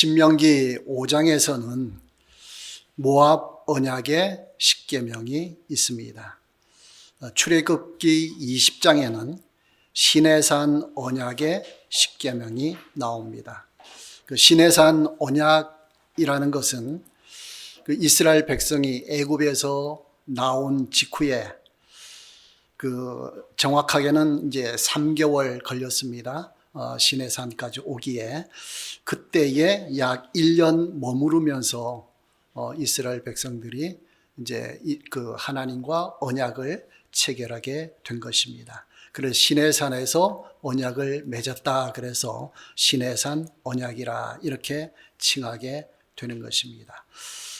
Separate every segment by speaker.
Speaker 1: 신명기 5장에서는 모압 언약의 십계명이 있습니다. 출애굽기 20장에는 시내산 언약의 십계명이 나옵니다. 그 시내산 언약이라는 것은 그 이스라엘 백성이 애굽에서 나온 직후에 정확하게는 이제 3개월 걸렸습니다. 시내산까지 오기에 그때에 약 1년 머무르면서 이스라엘 백성들이 이제 그 하나님과 언약을 체결하게 된 것입니다. 그래서 시내산에서 언약을 맺었다. 그래서 시내산 언약이라 이렇게 칭하게 되는 것입니다.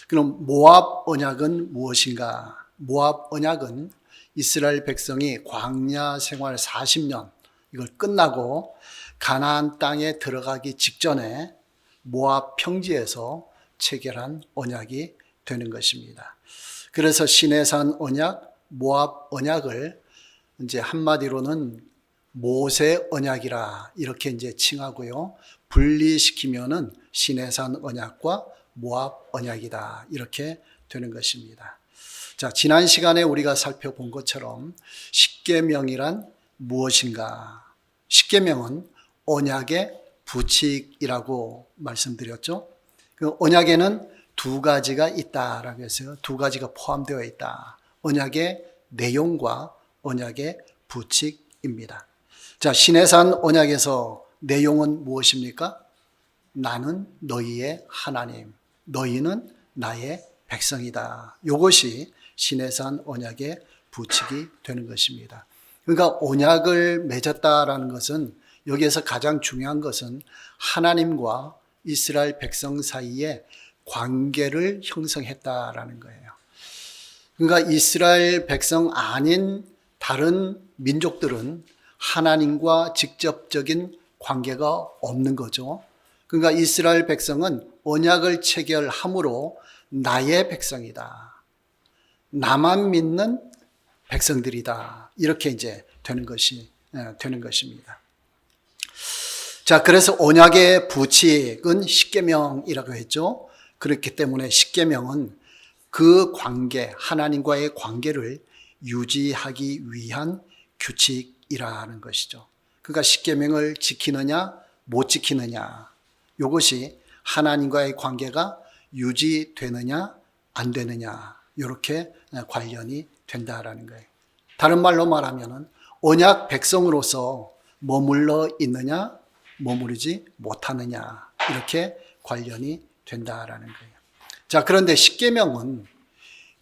Speaker 1: 그럼 모압 언약은 무엇인가? 모압 언약은 이스라엘 백성이 광야 생활 40년 이걸 끝나고 가나안 땅에 들어가기 직전에 모압 평지에서 체결한 언약이 되는 것입니다. 그래서 시내산 언약, 모압 언약을 이제 한마디로는 모세 언약이라 이렇게 이제 칭하고요. 분리시키면은 시내산 언약과 모압 언약이다 이렇게 되는 것입니다. 자, 지난 시간에 우리가 살펴본 것처럼 십계명이란 무엇인가? 십계명은 언약의 부칙이라고 말씀드렸죠. 그 언약에는 두 가지가 있다라고 했어요. 두 가지가 포함되어 있다. 언약의 내용과 언약의 부칙입니다. 자, 시내산 언약에서 내용은 무엇입니까? 나는 너희의 하나님, 너희는 나의 백성이다. 이것이 시내산 언약의 부칙이 되는 것입니다. 그러니까 언약을 맺었다라는 것은 여기에서 가장 중요한 것은 하나님과 이스라엘 백성 사이에 관계를 형성했다라는 거예요. 그러니까 이스라엘 백성 아닌 다른 민족들은 하나님과 직접적인 관계가 없는 거죠. 그러니까 이스라엘 백성은 언약을 체결함으로 나의 백성이다. 나만 믿는 백성들이다. 이렇게 이제 되는 것입니다. 자, 그래서 언약의 부칙은 십계명이라고 했죠. 그렇기 때문에 십계명은 그 관계, 하나님과의 관계를 유지하기 위한 규칙이라는 것이죠. 그러니까 십계명을 지키느냐, 못 지키느냐, 이것이 하나님과의 관계가 유지되느냐, 안 되느냐, 이렇게 관련이 된다라는 거예요. 다른 말로 말하면은 언약 백성으로서 머물러 있느냐, 머무르지 못하느냐, 이렇게 관련이 된다라는 거예요. 자, 그런데 십계명은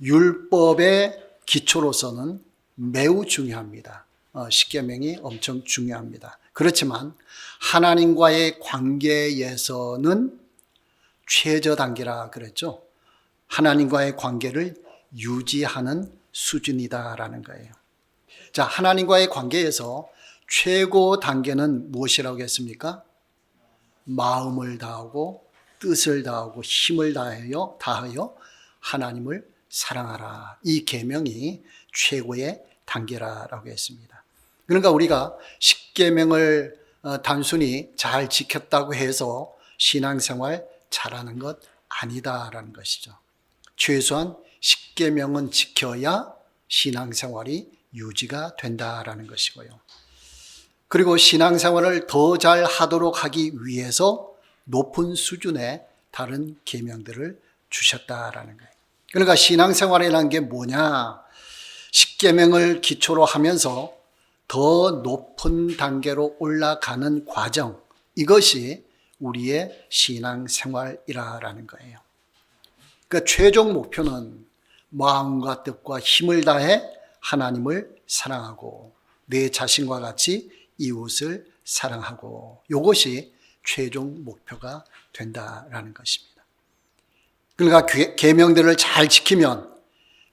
Speaker 1: 율법의 기초로서는 매우 중요합니다. 십계명이 엄청 중요합니다. 그렇지만 하나님과의 관계에서는 최저 단계라 그랬죠. 하나님과의 관계를 유지하는 수준이다라는 거예요. 자, 하나님과의 관계에서 최고 단계는 무엇이라고 했습니까? 마음을 다하고 뜻을 다하고 힘을 다하여 하나님을 사랑하라. 이 계명이 최고의 단계라고 했습니다. 그러니까 우리가 십계명을 단순히 잘 지켰다고 해서 신앙생활 잘하는 것 아니다라는 것이죠. 최소한 십계명은 지켜야 신앙생활이 유지가 된다라는 것이고요. 그리고 신앙생활을 더 잘 하도록 하기 위해서 높은 수준의 다른 계명들을 주셨다라는 거예요. 그러니까 신앙생활이라는 게 뭐냐? 십계명을 기초로 하면서 더 높은 단계로 올라가는 과정, 이것이 우리의 신앙생활이라는 거예요. 그러니까 최종 목표는 마음과 뜻과 힘을 다해 하나님을 사랑하고 내 자신과 같이 이웃을 사랑하고, 이것이 최종 목표가 된다라는 것입니다. 그러니까 계명들을 잘 지키면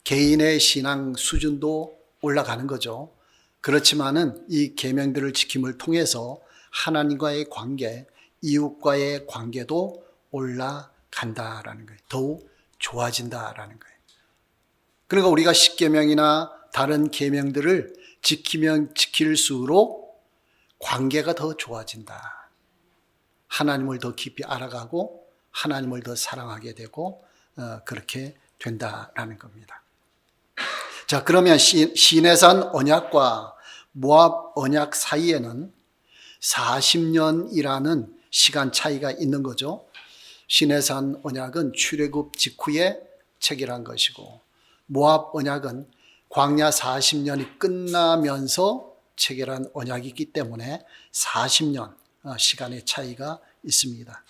Speaker 1: 개인의 신앙 수준도 올라가는 거죠. 그렇지만은 이 계명들을 지킴을 통해서 하나님과의 관계, 이웃과의 관계도 올라간다라는 거예요. 더욱 좋아진다라는 거예요. 그러니까 우리가 십계명이나 다른 계명들을 지키면 지킬수록 관계가 더 좋아진다. 하나님을 더 깊이 알아가고 하나님을 더 사랑하게 되고 그렇게 된다라는 겁니다. 자, 그러면 시내산 언약과 모압 언약 사이에는 40년이라는 시간 차이가 있는 거죠. 시내산 언약은 출애굽 직후에 체결한 것이고 모압 언약은 광야 40년이 끝나면서 체결한 언약이기 때문에 40년 시간의 차이가 있습니다.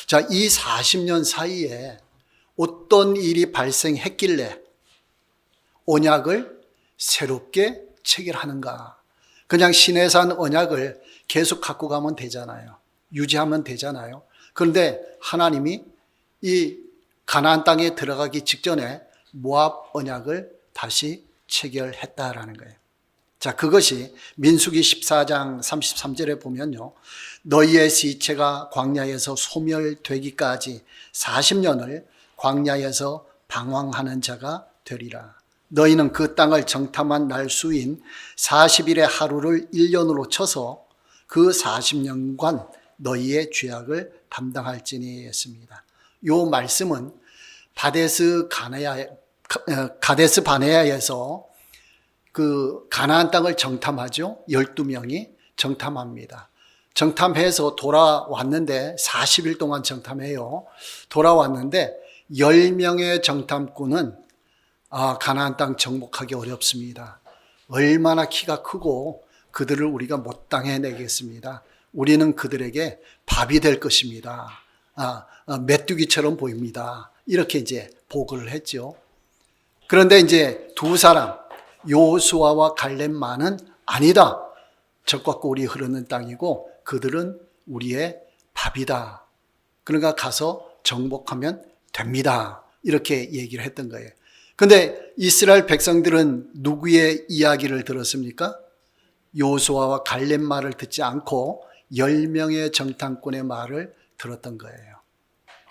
Speaker 1: 자, 이 40년 사이에 어떤 일이 발생했길래 언약을 새롭게 체결하는가? 그냥 시내산 언약을 계속 갖고 가면 되잖아요. 유지하면 되잖아요. 그런데 하나님이 이 가나안 땅에 들어가기 직전에 모압 언약을 다시 체결했다라는 거예요. 자, 그것이 민수기 14장 33절에 보면요. 너희의 시체가 광야에서 소멸되기까지 40년을 광야에서 방황하는 자가 되리라. 너희는 그 땅을 정탐한 날 수인 40일의 하루를 1년으로 쳐서 그 40년간 너희의 죄악을 담당할지니 했습니다. 이 말씀은 가데스 바네아에서 그 가나안 땅을 정탐하죠. 12명이 정탐합니다. 정탐해서 돌아왔는데 40일 동안 정탐해요. 돌아왔는데 10명의 정탐꾼은 가나안 땅 정복하기 어렵습니다. 얼마나 키가 크고 그들을 우리가 못 당해내겠습니다. 우리는 그들에게 밥이 될 것입니다. 메뚜기처럼 보입니다. 이렇게 이제 보고를 했죠. 그런데 이제 두 사람 여호수아와 갈렙만은 아니다. 적과 꿀이 흐르는 땅이고 그들은 우리의 밥이다. 그러니까 가서 정복하면 됩니다. 이렇게 얘기를 했던 거예요. 그런데 이스라엘 백성들은 누구의 이야기를 들었습니까? 여호수아와 갈렙 말을 듣지 않고 10명의 정탐꾼의 말을 들었던 거예요.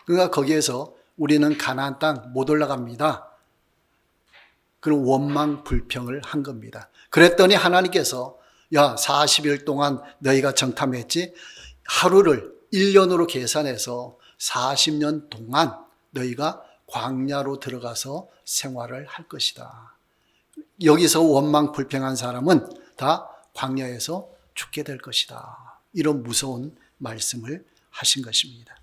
Speaker 1: 그러니까 거기에서 우리는 가나안 땅 못 올라갑니다. 그런 원망 불평을 한 겁니다. 그랬더니 하나님께서 40일 동안 너희가 정탐했지? 하루를 1년으로 계산해서 40년 동안 너희가 광야로 들어가서 생활을 할 것이다. 여기서 원망 불평한 사람은 다 광야에서 죽게 될 것이다. 이런 무서운 말씀을 하신 것입니다.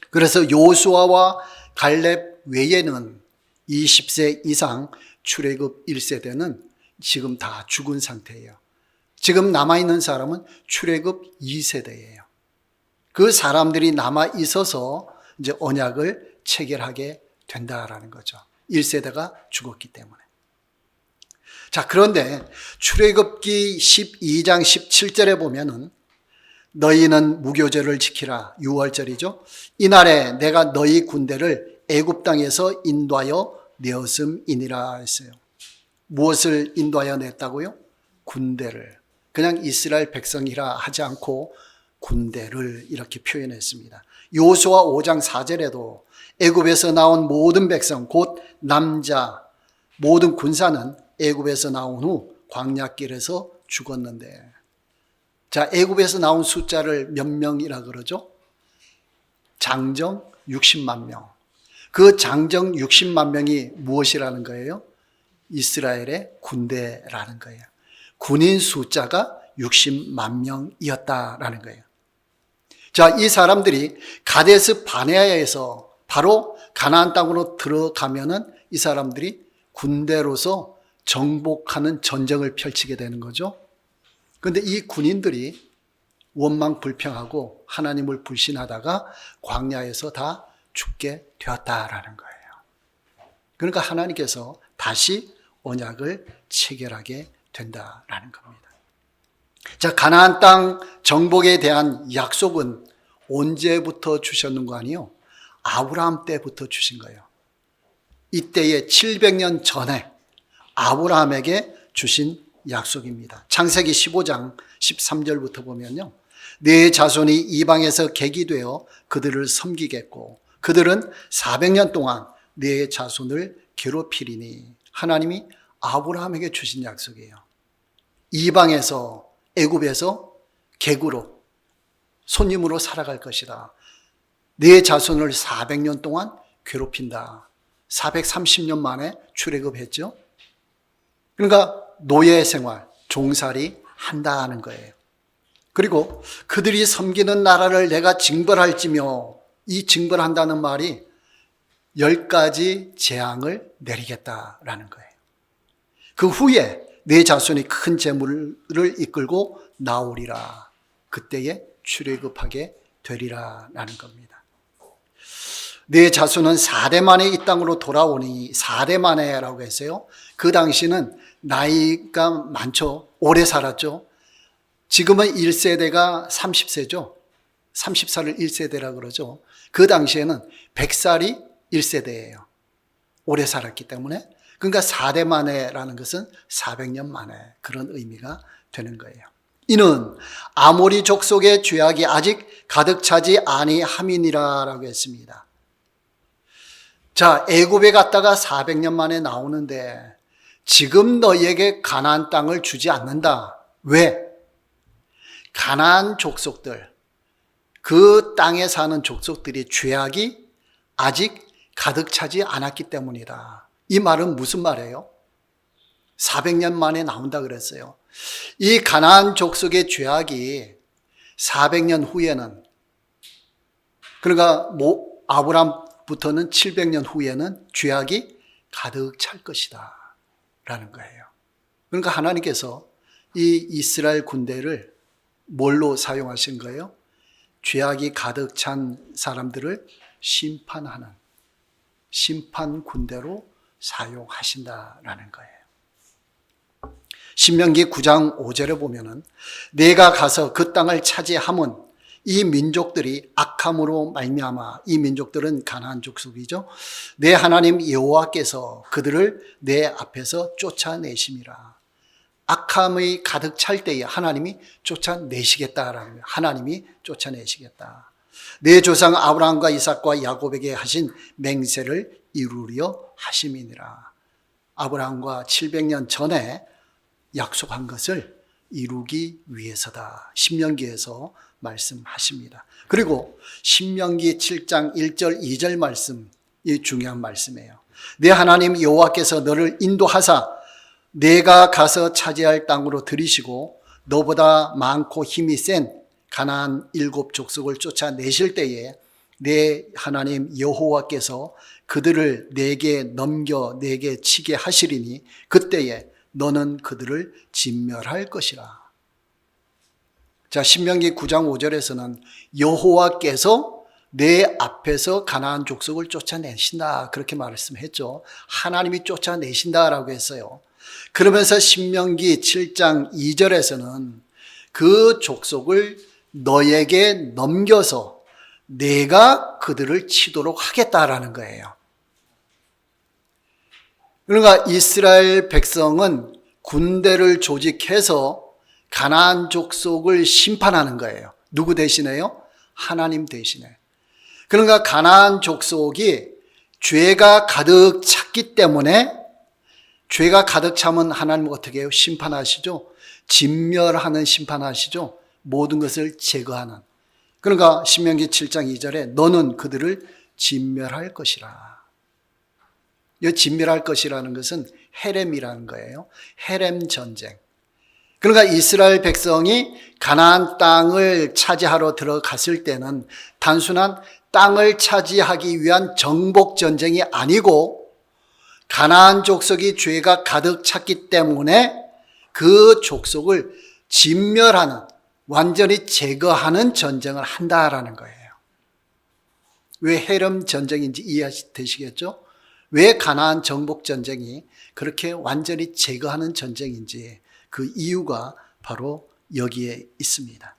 Speaker 1: 그래서 여호수아와 갈렙 외에는 20세 이상 출애굽 1세대는 지금 다 죽은 상태예요. 지금 남아있는 사람은 출애굽 2세대예요. 그 사람들이 남아있어서 이제 언약을 체결하게 된다라는 거죠. 1세대가 죽었기 때문에. 자, 그런데 출애굽기 12장 17절에 보면은 너희는 무교절을 지키라. 6월절이죠. 이날에 내가 너희 군대를 애굽 땅에서 인도하여 내었음이니라 했어요. 무엇을 인도하여 냈다고요? 군대를. 그냥 이스라엘 백성이라 하지 않고 군대를 이렇게 표현했습니다. 여호수아 5장 4절에도 애굽에서 나온 모든 백성 곧 남자 모든 군사는 애굽에서 나온 후 광야길에서 죽었는데, 자, 애굽에서 나온 숫자를 몇 명이라 그러죠? 장정 60만 명. 그 장정 60만 명이 무엇이라는 거예요? 이스라엘의 군대라는 거예요. 군인 숫자가 60만 명이었다라는 거예요. 자, 이 사람들이 가데스 바네아에서 바로 가나안 땅으로 들어가면은 이 사람들이 군대로서 정복하는 전쟁을 펼치게 되는 거죠. 그런데 이 군인들이 원망 불평하고 하나님을 불신하다가 광야에서 다 죽게 되었다라는 거예요. 그러니까 하나님께서 다시 언약을 체결하게 된다라는 겁니다. 자, 가나안 땅 정복에 대한 약속은 언제부터 주셨는 거 아니요? 아브라함 때부터 주신 거예요. 이때에 700년 전에 아브라함에게 주신 약속입니다. 창세기 15장 13절부터 보면요. 네 자손이 이방에서 객이 되어 그들을 섬기겠고 그들은 400년 동안 네 자손을 괴롭히리니. 하나님이 아브라함에게 주신 약속이에요. 이방에서 애굽에서 객으로 손님으로 살아갈 것이다. 네 자손을 400년 동안 괴롭힌다. 430년 만에 출애굽했죠. 그러니까 노예 생활, 종살이 한다는 거예요. 그리고 그들이 섬기는 나라를 내가 징벌할지며, 이 징벌한다는 말이 10가지 재앙을 내리겠다라는 거예요. 그 후에 내 자손이 큰 재물을 이끌고 나오리라. 그때에 출애굽하게 되리라라는 겁니다. 내 자손은 4대 만에 이 땅으로 돌아오니, 4대 만에라고 했어요. 그 당시는 나이가 많죠. 오래 살았죠. 지금은 1세대가 30세죠. 30살을 1세대라 그러죠. 그 당시에는 100살이 1세대예요. 오래 살았기 때문에. 그러니까 4대 만에라는 것은 400년 만에, 그런 의미가 되는 거예요. 이는 아모리 족속의 죄악이 아직 가득 차지 아니함이니라라고 했습니다. 자, 애굽에 갔다가 400년 만에 나오는데 지금 너희에게 가나안 땅을 주지 않는다. 왜? 가나안 족속들, 그 땅에 사는 족속들이 죄악이 아직 가득 차지 않았기 때문이다. 이 말은 무슨 말이에요? 400년 만에 나온다 그랬어요. 이 가나안 족속의 죄악이 400년 후에는, 그러니까 아브람부터는 700년 후에는 죄악이 가득 찰 것이다 라는 거예요. 그러니까 하나님께서 이 이스라엘 군대를 뭘로 사용하신 거예요? 죄악이 가득 찬 사람들을 심판하는 심판 군대로 사용하신다라는 거예요. 신명기 9장 5절에 보면은 내가 가서 그 땅을 차지함은 이 민족들이 악함으로 말미암아, 이 민족들은 가나안 족속이죠. 내 하나님 여호와께서 그들을 내 앞에서 쫓아내심이라. 악함이 가득 찰 때에 하나님이 쫓아내시겠다라는 거예요. 하나님이 쫓아내시겠다. 내 조상 아브라함과 이삭과 야곱에게 하신 맹세를 이루려 하심이니라. 아브라함과 700년 전에 약속한 것을 이루기 위해서다. 신명기에서 말씀하십니다. 그리고 신명기 7장 1절 2절 말씀, 이 중요한 말씀이에요. 내 하나님 여호와께서 너를 인도하사 내가 가서 차지할 땅으로 들이시고 너보다 많고 힘이 센 가나안 7족속을 쫓아내실 때에 내 하나님 여호와께서 그들을 내게 넘겨 내게 치게 하시리니 그때에 너는 그들을 진멸할 것이라. 자, 신명기 9장 5절에서는 여호와께서 내 앞에서 가나안 족속을 쫓아내신다, 그렇게 말씀했죠. 하나님이 쫓아내신다라고 했어요. 그러면서 신명기 7장 2절에서는 그 족속을 너에게 넘겨서 내가 그들을 치도록 하겠다라는 거예요. 그러니까 이스라엘 백성은 군대를 조직해서 가나안 족속을 심판하는 거예요. 누구 대신에요? 하나님 대신에. 그러니까 가나안 족속이 죄가 가득 찼기 때문에, 죄가 가득 차면 하나님 어떻게 해요? 심판하시죠. 진멸하는 심판하시죠. 모든 것을 제거하는. 그러니까 신명기 7장 2절에 너는 그들을 진멸할 것이라. 이 진멸할 것이라는 것은 헤렘이라는 거예요. 헤렘 전쟁. 그러니까 이스라엘 백성이 가나안 땅을 차지하러 들어갔을 때는 단순한 땅을 차지하기 위한 정복 전쟁이 아니고 가나안 족속이 죄가 가득 찼기 때문에 그 족속을 진멸하는, 완전히 제거하는 전쟁을 한다라는 거예요. 왜 헤렘 전쟁인지 이해되시겠죠? 왜 가나안 정복 전쟁이 그렇게 완전히 제거하는 전쟁인지 그 이유가 바로 여기에 있습니다.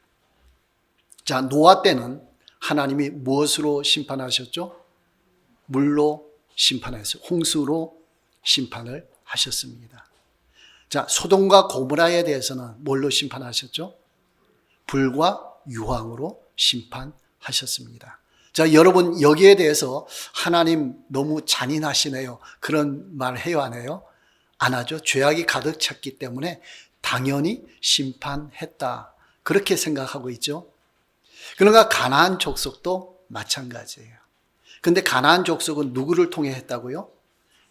Speaker 1: 자, 노아 때는 하나님이 무엇으로 심판하셨죠? 물로 심판하셨어요. 홍수로 심판을 하셨습니다. 자, 소돔과 고모라에 대해서는 뭘로 심판하셨죠? 불과 유황으로 심판하셨습니다. 자, 여러분 여기에 대해서 하나님 너무 잔인하시네요, 그런 말 해요, 안 해요? 안 하죠. 죄악이 가득 찼기 때문에 당연히 심판했다, 그렇게 생각하고 있죠. 그러니까 가나안 족속도 마찬가지예요. 근데 가나안 족속은 누구를 통해 했다고요?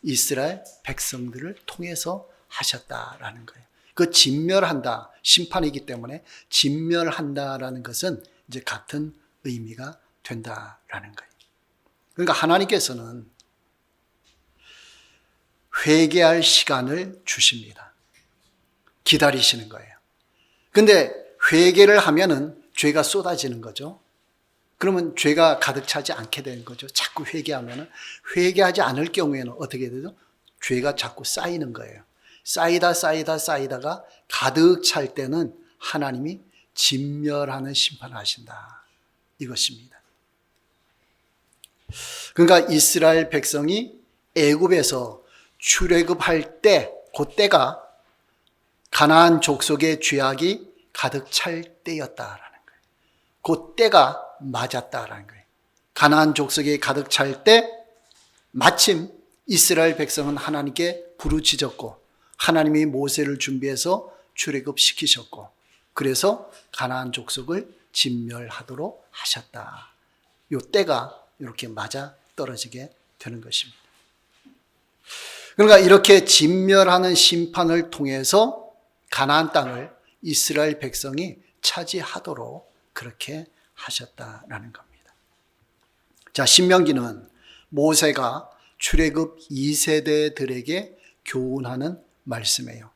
Speaker 1: 이스라엘 백성들을 통해서 하셨다라는 거예요. 그 진멸한다, 심판이기 때문에 진멸한다라는 것은 이제 같은 의미가 된다라는 거예요. 그러니까 하나님께서는 회개할 시간을 주십니다. 기다리시는 거예요. 근데 회개를 하면은 죄가 쏟아지는 거죠. 그러면 죄가 가득 차지 않게 되는 거죠. 자꾸 회개하면은. 회개하지 않을 경우에는 어떻게 되죠? 죄가 자꾸 쌓이는 거예요. 쌓이다가 가득 찰 때는 하나님이 진멸하는 심판을 하신다. 이것입니다. 그러니까 이스라엘 백성이 애굽에서 출애굽할 때, 그때가 가나안 족속의 죄악이 가득 찰 때였다라는 거예요. 그때가 맞았다라는 거예요. 가나안 족속이 가득 찰 때 마침 이스라엘 백성은 하나님께 부르짖었고 하나님이 모세를 준비해서 출애굽시키셨고 그래서 가나안 족속을 진멸하도록 하셨다. 이 때가 이렇게 맞아 떨어지게 되는 것입니다. 그러니까 이렇게 진멸하는 심판을 통해서 가나안 땅을 이스라엘 백성이 차지하도록 그렇게 하셨다라는 겁니다. 자, 신명기는 모세가 출애굽 2세대들에게 교훈하는 말씀이에요.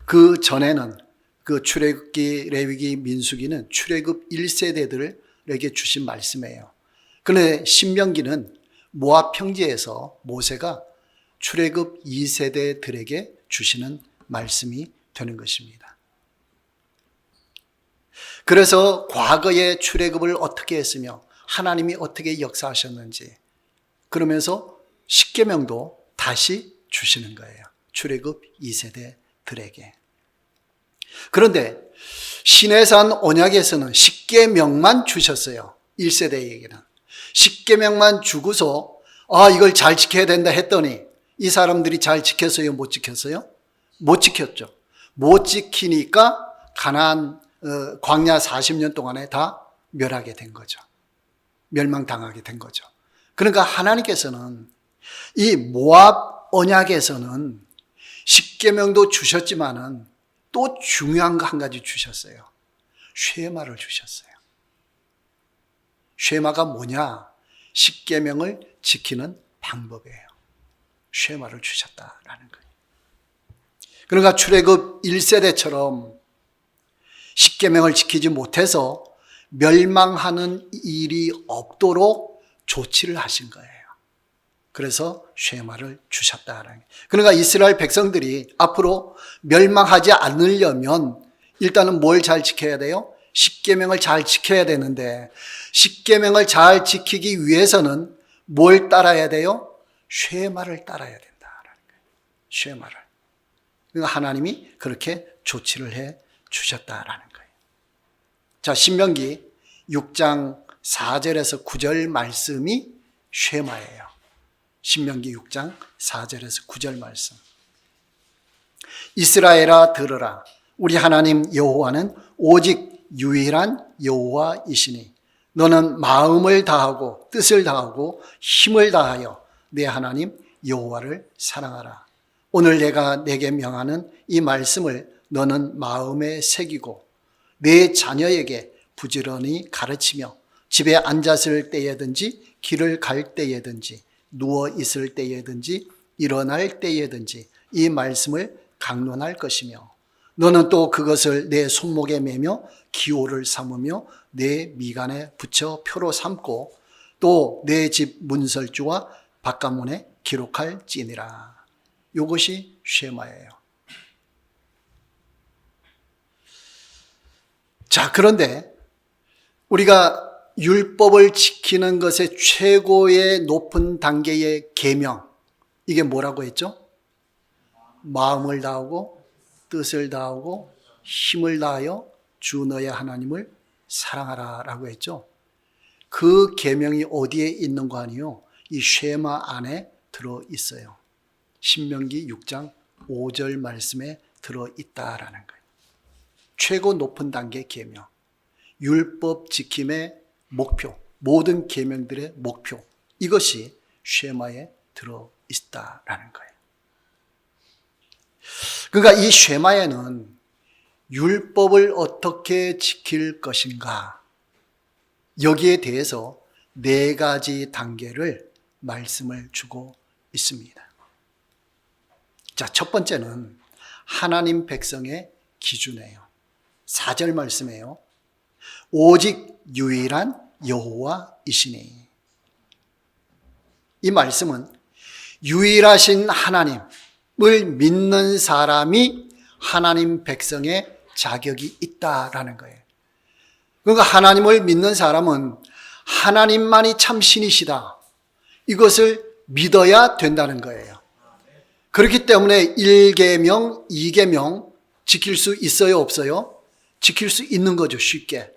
Speaker 1: 그 전에는 그 출애굽기, 레위기, 민수기는 출애굽 1세대들에게 주신 말씀이에요. 그런데 신명기는 모압 평지에서 모세가 출애굽 2세대들에게 주시는 말씀이 되는 것입니다. 그래서 과거의 출애굽을 어떻게 했으며 하나님이 어떻게 역사하셨는지 그러면서 십계명도 다시 주시는 거예요. 출애굽 2세대들에게. 그런데 시내산 언약에서는 십계명만 주셨어요. 1세대에게는. 십계명만 주고서 이걸 잘 지켜야 된다 했더니 이 사람들이 잘 지켰어요? 못 지켰어요? 못 지켰죠. 못 지키니까 가나안 광야 40년 동안에 다 멸하게 된 거죠. 멸망당하게 된 거죠. 그러니까 하나님께서는 이 모압 언약에서는 십계명도 주셨지만은 또 중요한 거 한 가지 주셨어요. 쉐마를 주셨어요. 쉐마가 뭐냐? 십계명을 지키는 방법이에요. 쉐마를 주셨다라는 거예요. 그러니까 출애굽 1세대처럼 십계명을 지키지 못해서 멸망하는 일이 없도록 조치를 하신 거예요. 그래서 쉐마를 주셨다라는 거예요. 그러니까 이스라엘 백성들이 앞으로 멸망하지 않으려면 일단은 뭘 잘 지켜야 돼요? 십계명을 잘 지켜야 되는데 십계명을 잘 지키기 위해서는 뭘 따라야 돼요? 쉐마를 따라야 된다라는 거예요. 쉐마를. 그러니까 하나님이 그렇게 조치를 해 주셨다라는 거예요. 자, 신명기 6장 4절에서 9절 말씀이 쉐마예요. 신명기 6장 4절에서 9절 말씀. 이스라엘아 들으라. 우리 하나님 여호와는 오직 유일한 여호와이시니 너는 마음을 다하고 뜻을 다하고 힘을 다하여 내 하나님 여호와를 사랑하라. 오늘 내가 내게 명하는 이 말씀을 너는 마음에 새기고 내 자녀에게 부지런히 가르치며 집에 앉았을 때에든지 길을 갈 때에든지 누워 있을 때에든지 일어날 때에든지 이 말씀을 강론할 것이며 너는 또 그것을 내 손목에 매며 기호를 삼으며 내 미간에 붙여 표로 삼고 또 내 집 문설주와 바깥문에 기록할지니라. 이것이 쉐마예요. 자, 그런데 우리가 율법을 지키는 것의 최고의 높은 단계의 계명, 이게 뭐라고 했죠? 마음을 다하고 뜻을 다하고 힘을 다하여 주 너의 하나님을 사랑하라 라고 했죠. 그 계명이 어디에 있는 거 아니요? 이 쉐마 안에 들어있어요. 신명기 6장 5절 말씀에 들어있다라는 거예요. 최고 높은 단계 계명, 율법 지킴의 목표, 모든 계명들의 목표, 이것이 쉐마에 들어있다라는 거예요. 그러니까 이 쉐마에는 율법을 어떻게 지킬 것인가, 여기에 대해서 4가지 단계를 말씀을 주고 있습니다. 자, 첫 번째는 하나님 백성의 기준이에요. 4절 말씀이에요. 오직 유일한 여호와이시니. 이 말씀은 유일하신 하나님을 믿는 사람이 하나님 백성의 자격이 있다라는 거예요. 그러니까 하나님을 믿는 사람은 하나님만이 참 신이시다, 이것을 믿어야 된다는 거예요. 그렇기 때문에 1계명, 2계명 지킬 수 있어요, 없어요? 지킬 수 있는 거죠, 쉽게.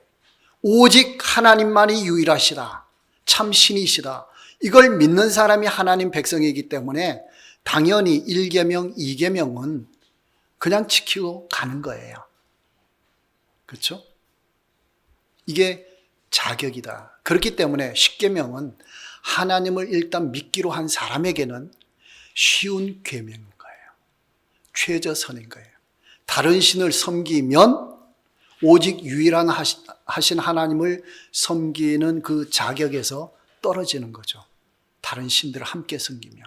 Speaker 1: 오직 하나님만이 유일하시다, 참 신이시다, 이걸 믿는 사람이 하나님 백성이기 때문에 당연히 1계명, 2계명은 그냥 지키고 가는 거예요. 그렇죠? 이게 자격이다. 그렇기 때문에 10계명은 하나님을 일단 믿기로 한 사람에게는 쉬운 계명인 거예요. 최저선인 거예요. 다른 신을 섬기면 오직 유일한 하신 하나님을 섬기는 그 자격에서 떨어지는 거죠. 다른 신들을 함께 섬기면.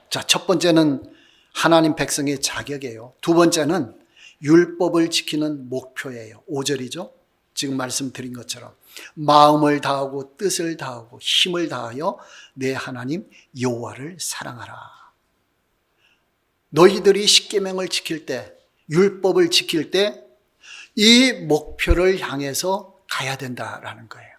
Speaker 1: 자, 첫 번째는 하나님 백성의 자격이에요. 두 번째는 율법을 지키는 목표예요. 5절이죠. 지금 말씀드린 것처럼 마음을 다하고 뜻을 다하고 힘을 다하여 내 하나님 여호와를 사랑하라. 너희들이 십계명을 지킬 때, 율법을 지킬 때 이 목표를 향해서 가야 된다라는 거예요.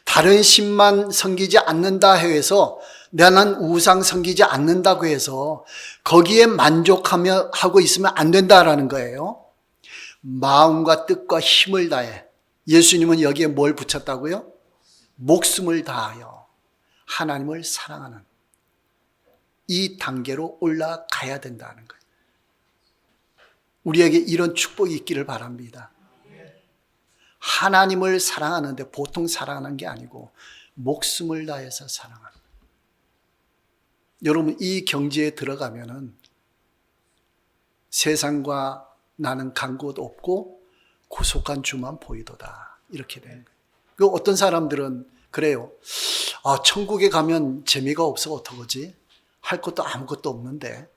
Speaker 1: 다른 신만 섬기지 않는다 해서, 나는 우상 섬기지 않는다고 해서 거기에 만족하며 하고 있으면 안 된다라는 거예요. 마음과 뜻과 힘을 다해. 예수님은 여기에 뭘 붙였다고요? 목숨을 다하여 하나님을 사랑하는 이 단계로 올라가야 된다는 거예요. 우리에게 이런 축복이 있기를 바랍니다. 하나님을 사랑하는데 보통 사랑하는 게 아니고 목숨을 다해서 사랑하는 거예요. 여러분, 이 경지에 들어가면은 세상과 나는 간 곳 없고 구속한 주만 보이도다, 이렇게 되는 거예요. 그 어떤 사람들은 그래요. 아, 천국에 가면 재미가 없어 어떡하지? 할 것도 아무것도 없는데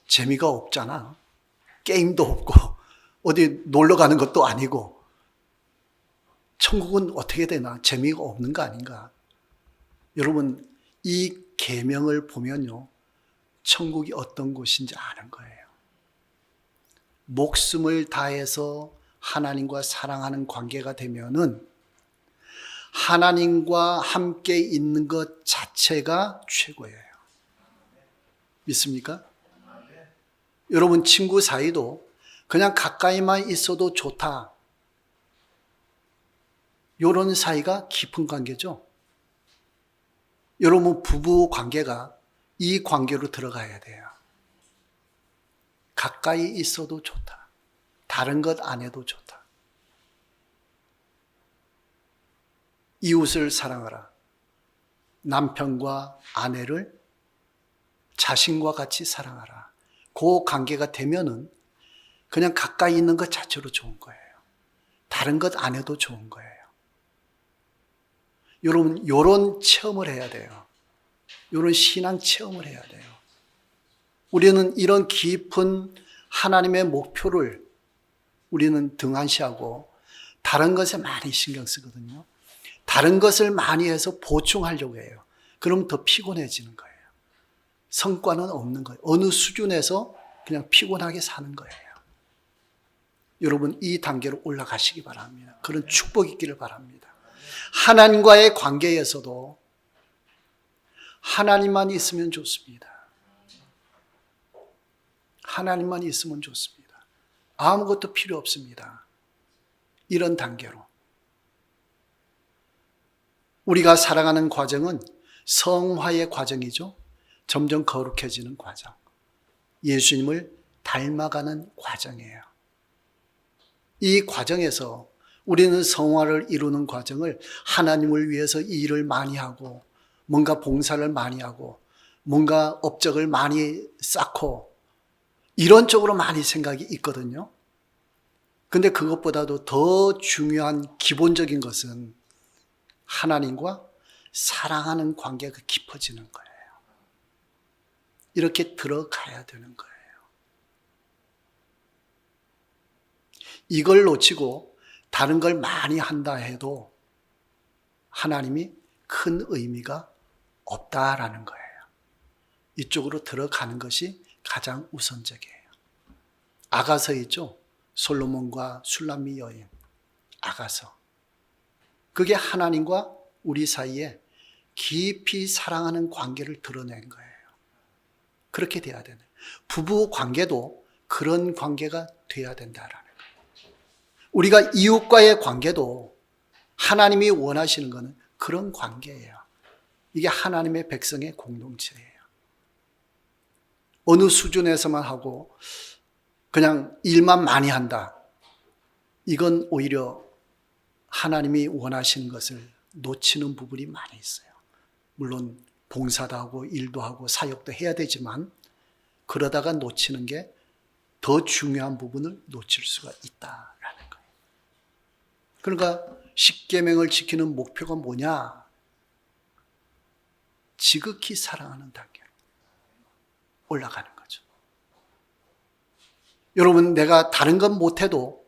Speaker 1: 재미가 없잖아. 게임도 없고 어디 놀러 가는 것도 아니고 천국은 어떻게 되나? 재미가 없는 거 아닌가? 여러분, 이 계명을 보면요, 천국이 어떤 곳인지 아는 거예요. 목숨을 다해서 하나님과 사랑하는 관계가 되면은 하나님과 함께 있는 것 자체가 최고예요. 믿습니까? 여러분, 친구 사이도 그냥 가까이만 있어도 좋다, 이런 사이가 깊은 관계죠. 여러분, 부부 관계가 이 관계로 들어가야 돼요. 가까이 있어도 좋다, 다른 것 안 해도 좋다. 이웃을 사랑하라. 남편과 아내를 자신과 같이 사랑하라. 그 관계가 되면은 그냥 가까이 있는 것 자체로 좋은 거예요. 다른 것 안 해도 좋은 거예요. 여러분, 이런 체험을 해야 돼요. 이런 신앙 체험을 해야 돼요. 우리는 이런 깊은 하나님의 목표를 우리는 등한시하고 다른 것에 많이 신경 쓰거든요. 다른 것을 많이 해서 보충하려고 해요. 그럼 더 피곤해지는 거예요. 성과는 없는 거예요. 어느 수준에서 그냥 피곤하게 사는 거예요. 여러분, 이 단계로 올라가시기 바랍니다. 그런 축복이 있기를 바랍니다. 하나님과의 관계에서도 하나님만 있으면 좋습니다. 하나님만 있으면 좋습니다. 아무것도 필요 없습니다. 이런 단계로. 우리가 살아가는 과정은 성화의 과정이죠. 점점 거룩해지는 과정. 예수님을 닮아가는 과정이에요. 이 과정에서 우리는 성화를 이루는 과정을 하나님을 위해서 이 일을 많이 하고 뭔가 봉사를 많이 하고 뭔가 업적을 많이 쌓고 이런 쪽으로 많이 생각이 있거든요. 근데 그것보다도 더 중요한 기본적인 것은 하나님과 사랑하는 관계가 깊어지는 거예요. 이렇게 들어가야 되는 거예요. 이걸 놓치고 다른 걸 많이 한다 해도 하나님이 큰 의미가 없다라는 거예요. 이쪽으로 들어가는 것이 가장 우선적이에요. 아가서 있죠? 솔로몬과 술람미 여인. 아가서. 그게 하나님과 우리 사이에 깊이 사랑하는 관계를 드러낸 거예요. 그렇게 돼야 되는 거예요. 부부 관계도 그런 관계가 돼야 된다라는 거예요. 우리가 이웃과의 관계도 하나님이 원하시는 것은 그런 관계예요. 이게 하나님의 백성의 공동체예요. 어느 수준에서만 하고 그냥 일만 많이 한다. 이건 오히려 하나님이 원하시는 것을 놓치는 부분이 많이 있어요. 물론 봉사도 하고 일도 하고 사역도 해야 되지만 그러다가 놓치는 게 더 중요한 부분을 놓칠 수가 있다라는 거예요. 그러니까 십계명을 지키는 목표가 뭐냐? 지극히 사랑하는 단계로 올라가는 거죠. 여러분, 내가 다른 건 못해도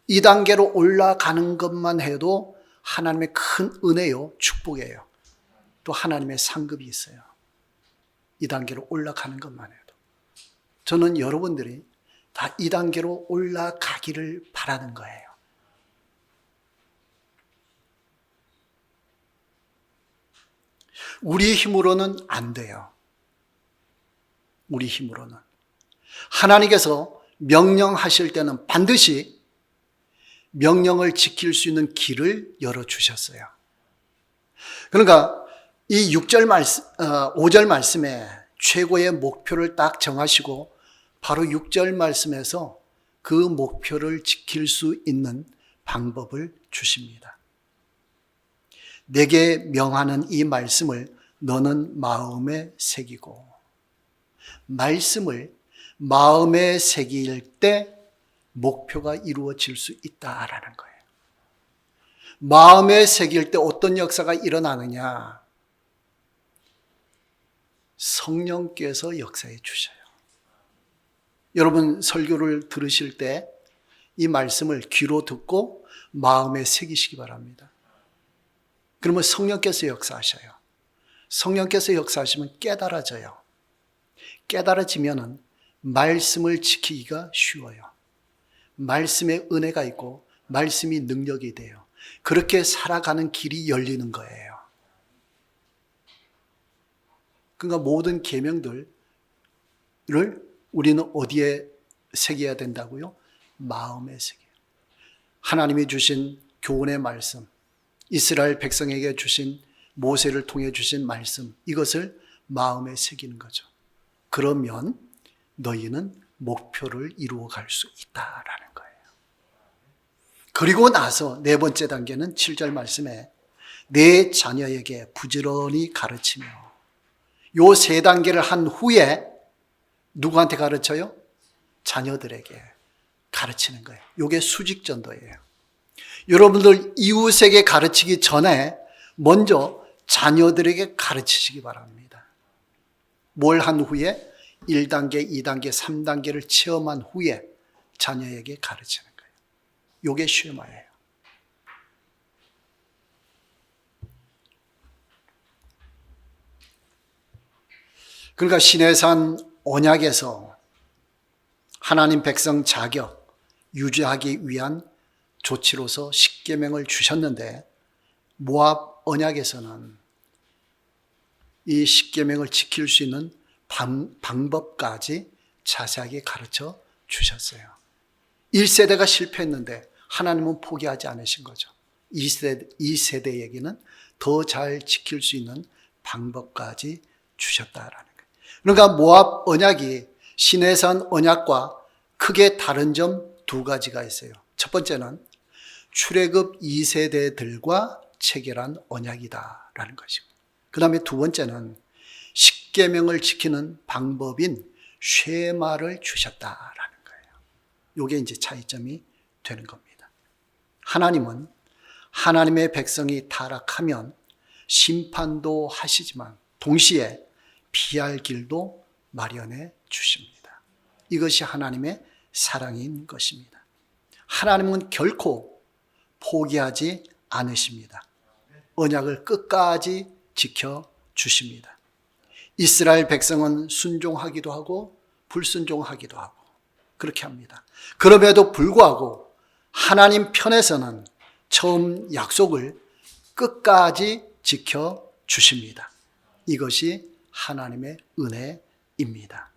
Speaker 1: 이 단계로 올라가는 것만 해도 하나님의 큰 은혜요, 축복이에요. 또 하나님의 상급이 있어요. 이 단계로 올라가는 것만 해도. 저는 여러분들이 다 이 단계로 올라가기를 바라는 거예요. 우리 힘으로는 안 돼요. 우리 힘으로는. 하나님께서 명령하실 때는 반드시 명령을 지킬 수 있는 길을 열어주셨어요. 그러니까 이 6절 말씀, 5절 말씀에 최고의 목표를 딱 정하시고 바로 6절 말씀에서 그 목표를 지킬 수 있는 방법을 주십니다. 내게 명하는 이 말씀을 너는 마음에 새기고, 말씀을 마음에 새길 때 목표가 이루어질 수 있다라는 거예요. 마음에 새길 때 어떤 역사가 일어나느냐? 성령께서 역사해 주셔요. 여러분 설교를 들으실 때 이 말씀을 귀로 듣고 마음에 새기시기 바랍니다. 그러면 성령께서 역사하셔요. 성령께서 역사하시면 깨달아져요. 깨달아지면은 말씀을 지키기가 쉬워요. 말씀에 은혜가 있고 말씀이 능력이 돼요. 그렇게 살아가는 길이 열리는 거예요. 그러니까 모든 계명들을 우리는 어디에 새겨야 된다고요? 마음에 새겨요. 하나님이 주신 교훈의 말씀, 이스라엘 백성에게 주신 모세를 통해 주신 말씀, 이것을 마음에 새기는 거죠. 그러면 너희는 목표를 이루어갈 수 있다라는 거예요. 그리고 나서 네 번째 단계는 7절 말씀에 내 자녀에게 부지런히 가르치며, 요 세 단계를 한 후에 누구한테 가르쳐요? 자녀들에게 가르치는 거예요. 이게 수직전도예요. 여러분들 이웃에게 가르치기 전에 먼저 자녀들에게 가르치시기 바랍니다. 뭘 한 후에? 1단계, 2단계, 3단계를 체험한 후에 자녀에게 가르치는 거예요. 이게 쉐마예요. 그러니까 시내산 언약에서 하나님 백성 자격 유지하기 위한 조치로서 십계명을 주셨는데, 모압 언약에서는 이 십계명을 지킬 수 있는 방법까지 자세하게 가르쳐 주셨어요. 1세대가 실패했는데 하나님은 포기하지 않으신 거죠. 2세대에게는 더 잘 지킬 수 있는 방법까지 주셨다라는 거예요. 그러니까 모압 언약이 시내산 언약과 크게 다른 점 두 가지가 있어요. 첫 번째는 출애굽 2세대들과 체결한 언약이다라는 것이고, 그 다음에 두 번째는 십계명을 지키는 방법인 쉐마를 주셨다라는 거예요. 이게 이제 차이점이 되는 겁니다. 하나님은 하나님의 백성이 타락하면 심판도 하시지만 동시에 피할 길도 마련해 주십니다. 이것이 하나님의 사랑인 것입니다. 하나님은 결코 포기하지 않으십니다. 언약을 끝까지 지켜주십니다. 이스라엘 백성은 순종하기도 하고 불순종하기도 하고 그렇게 합니다. 그럼에도 불구하고 하나님 편에서는 처음 약속을 끝까지 지켜주십니다. 이것이 하나님의 은혜입니다.